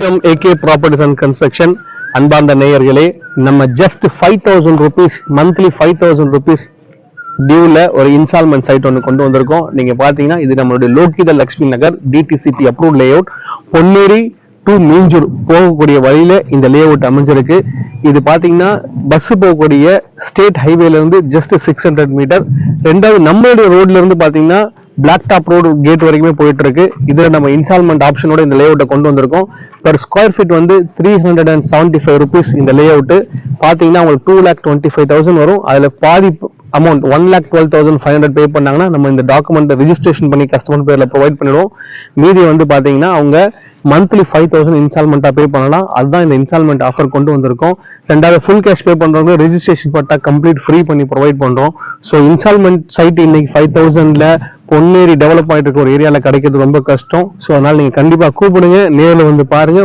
AK Properties and Construction அன்பார்ந்த நேயர்களே, நம்ம ஜஸ்ட் 5000 rupees மந்த்லி 5000 rupees டியூல ஒரு இன்ஸ்டால்மெண்ட் சைட் ஒன்று கொண்டு வந்திருக்கோம். நீங்க பாத்தீங்கன்னா இது நம்மளுடைய லோகித லட்சுமி நகர் DTCP approve lay out, Ponneri to Minjur போகக்கூடிய வழியில இந்த லே அவுட் அமைஞ்சிருக்கு. இது பாத்தீங்கன்னா பஸ் போகக்கூடிய ஸ்டேட் ஹைவேல இருந்து ஜஸ்ட் 600 மீட்டர். ரெண்டாவது நம்மளுடைய ரோட்ல இருந்து பாத்தீங்கன்னா பிளாக் டாப் ரோடு கேட் வரைக்குமே போயிட்டு இருக்கு. இதுல நம்ம இன்ஸ்டால்மெண்ட் ஆப்ஷனோட இந்த லே அவுட்டை கொண்டு வந்திருக்கோம். per ஸ்கொயர் ஃபீட் வந்து 375 rupees. இந்த லே அவுட் பாத்தீங்கன்னா உங்களுக்கு 2,25,000 வரும். அதுல பாதி அமௌண்ட் 1,12,500 பே பண்ணாங்கன்னா நம்ம இந்த டாக்குமெண்ட் ரெஜிஸ்ட்ரேஷன் பண்ணி கஸ்டமர் பேர்ல ப்ரொவைட் பண்ணிடுவோம். மீதி வந்து பாத்தீங்கன்னா அவங்க மந்த்லி 5,000 இன்ஸ்டால்மெண்டா பே பண்ணலாம். அதுதான் இந்த இன்ஸ்டால்மெண்ட் ஆஃபர் கொண்டு வந்திருக்கோம். ரெண்டாவது ஃபுல் கேஷ் பே பண்றவங்க ரெஜிஸ்ட்ரேஷன் பட்டா கம்ப்ளீட் ஃப்ரீ பண்ணி ப்ரொவைட் பண்றோம். ஸோ இன்ஸ்டால்மெண்ட் சைட் இன்னைக்கு 5,000ல பொன்னேரி டெவலப் ஆயிட்டு இருக்க ஒரு ஏரியால கிடைக்கிறது ரொம்ப கஷ்டம். ஸோ அதனால நீங்க கண்டிப்பா கூப்பிடுங்க, நேரில் வந்து பாருங்க.